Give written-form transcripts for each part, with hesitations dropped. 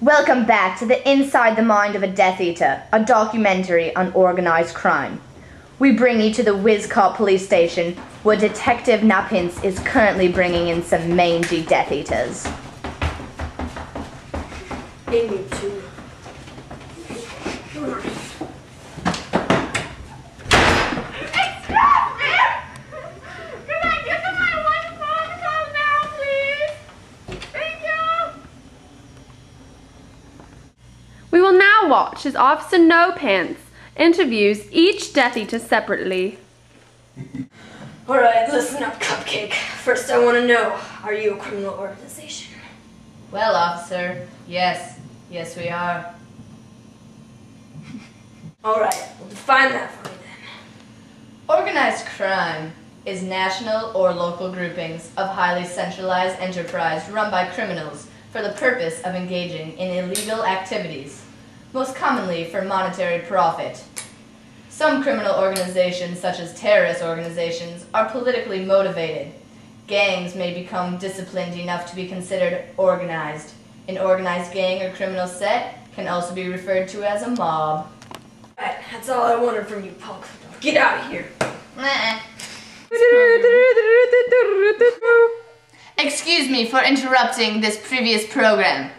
Welcome back to the Inside the Mind of a Death Eater, a documentary on organized crime. We bring you to the Whiz Cop police station, where Detective Napins is currently bringing in some mangy Death Eaters. In you too. We will now watch as Officer No Pants interviews each Death Eater separately. Alright, listen up, Cupcake. First I want to know, are you a criminal organization? Well, officer, yes we are. Alright, well define that for me then. Organized crime is national or local groupings of highly centralized enterprise run by criminals for the purpose of engaging in illegal activities, most commonly for monetary profit. Some criminal organizations, such as terrorist organizations, are politically motivated. Gangs may become disciplined enough to be considered organized. An organized gang or criminal set can also be referred to as a mob. Alright, that's all I wanted from you, punk. Get out of here. Excuse me for interrupting this previous program.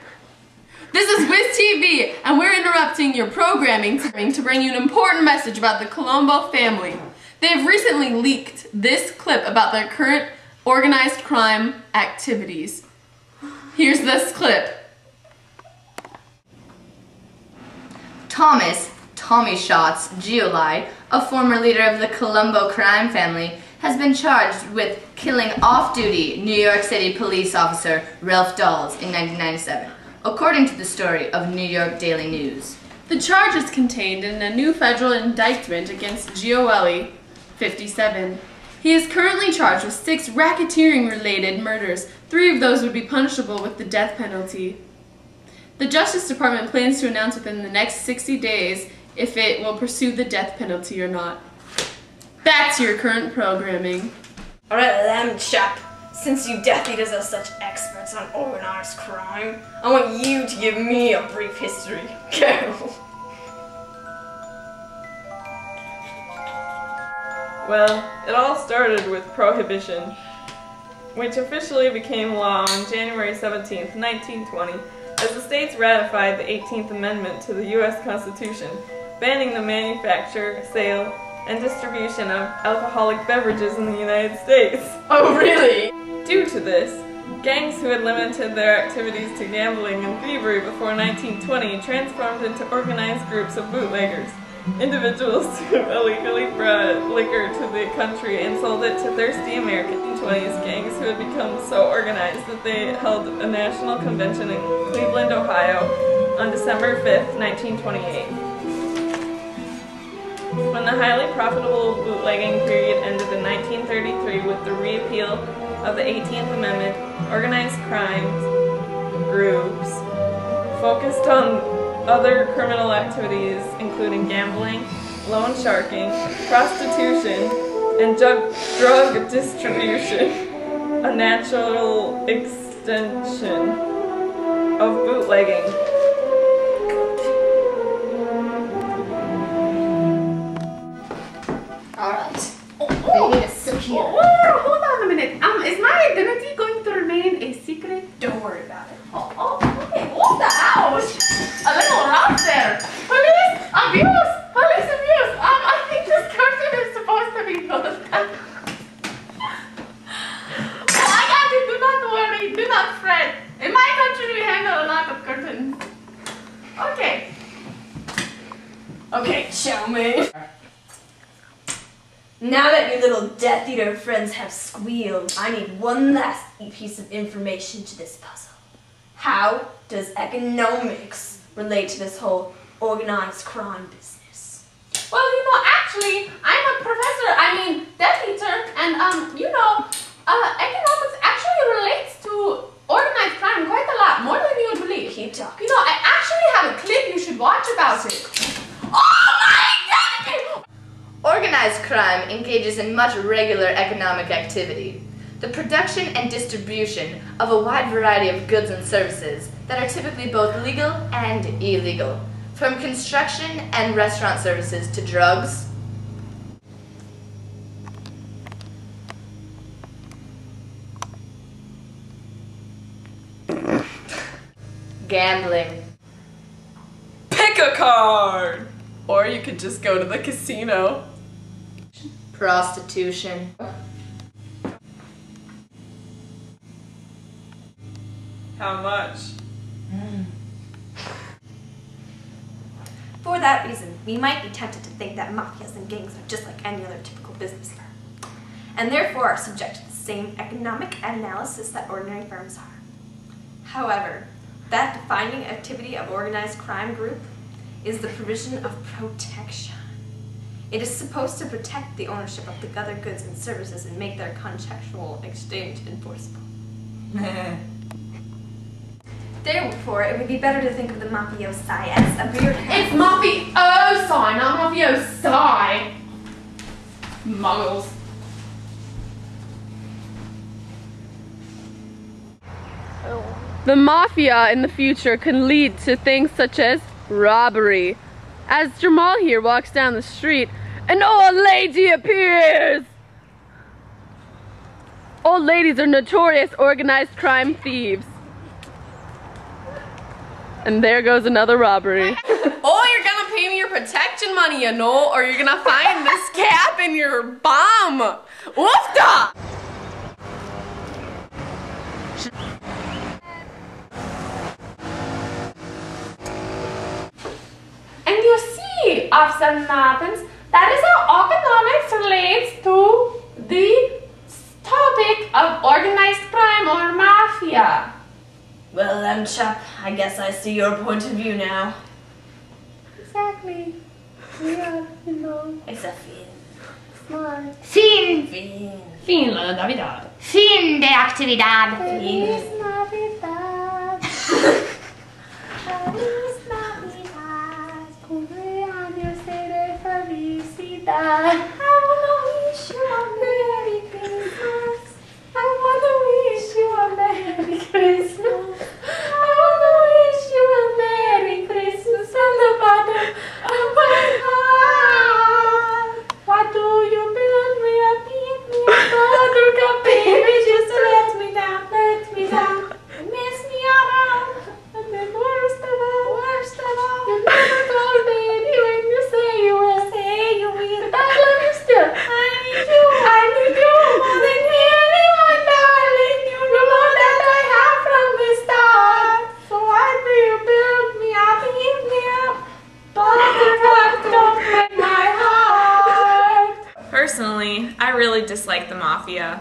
This is Whiz TV, and we're interrupting your programming to bring you an important message about the Colombo family. They have recently leaked this clip about their current organized crime activities. Here's this clip. Tommy Shots Gioli, a former leader of the Colombo crime family, has been charged with killing off-duty New York City police officer Ralph Dawes in 1997, according to the story of New York Daily News. The charge is contained in a new federal indictment against Gioli, 57. He is currently charged with 6 racketeering-related murders. 3 of those would be punishable with the death penalty. The Justice Department plans to announce within the next 60 days if it will pursue the death penalty or not. That's your current programming. Alright, lamb chap. Since you Death Eaters are such experts on organized crime, I want you to give me a brief history. Go! Well, it all started with Prohibition, which officially became law on January 17, 1920, as the states ratified the 18th Amendment to the U.S. Constitution, banning the manufacture, sale, and distribution of alcoholic beverages in the United States. Oh, really? Due to this, gangs who had limited their activities to gambling and thievery before 1920 transformed into organized groups of bootleggers, individuals who illegally brought liquor to the country and sold it to thirsty Americans. 1920s gangs who had become so organized that they held a national convention in Cleveland, Ohio on December 5th, 1928. When the highly profitable bootlegging period ended in 1933 with the repeal of the 18th Amendment, organized crimes groups focused on other criminal activities including gambling, loan sharking, prostitution, and drug distribution, a natural extension of bootlegging. Alright. They need a secure. Hold on a minute. Is my identity going to remain a secret? Don't worry about it. Okay. What the ouch? A little rough there. Police abuse! Police abuse! I think this curtain is supposed to be closed. Oh, I got it. Do not worry. Do not fret. In my country, we handle a lot of curtains. Okay. Okay, chow mein. Now that your little Death Eater friends have squealed, I need one last piece of information to this puzzle. How does economics relate to this whole organized crime business? Well, actually, I'm a professor, Death Eater, and, economics actually relates to organized crime quite a lot, more than you would believe. Keep talking. I actually have a clip you should watch about it. Oh my God! Organized crime engages in much regular economic activity. The production and distribution of a wide variety of goods and services that are typically both legal and illegal, from construction and restaurant services to drugs, gambling, Pick a card! Or you could just go to the casino. prostitution, How much? For that reason, we might be tempted to think that mafias and gangs are just like any other typical business firm, and therefore are subject to the same economic analysis that ordinary firms are. However, that defining activity of organized crime group is the provision of protection. It is supposed to protect the ownership of the other goods and services and make their contractual exchange enforceable. Therefore, it would be better to think of the mafiosi as a weird. It's mafiosi, not mafiosi. Muggles. The mafia in the future can lead to things such as robbery. As Jamal here walks down the street, an old lady appears! Old ladies are notorious organized crime thieves. And there goes another robbery. Oh, you're gonna pay me your protection money, you know, or you're gonna find this cap in your bum. Woofda! And you see, Officer Martins, that is how economics relates to the topic of organized crime or mafia. Well then, chap, I guess I see your point of view now. Exactly. Yeah, you know, It's a fin. smart. Fin Fin la Navidad. de actividad. Feliz Navidad. Feliz Navidad. Cumpleaños de felicidad. I wanna wish you a Merry Christmas. I wanna wish you a Merry Christmas. I wanna wish you a Merry Christmas from the bottom of my heart. Why do you build me up, beat me up, buttercup baby, just to let me down, and miss me around. And then worst of all, you never call baby when you say you will. But I love you still. I need you more than anyone, darling. You know that I have from the start. So why do you build me up, beat me up, buttercup, don't break my heart. Personally, I really dislike the mafia.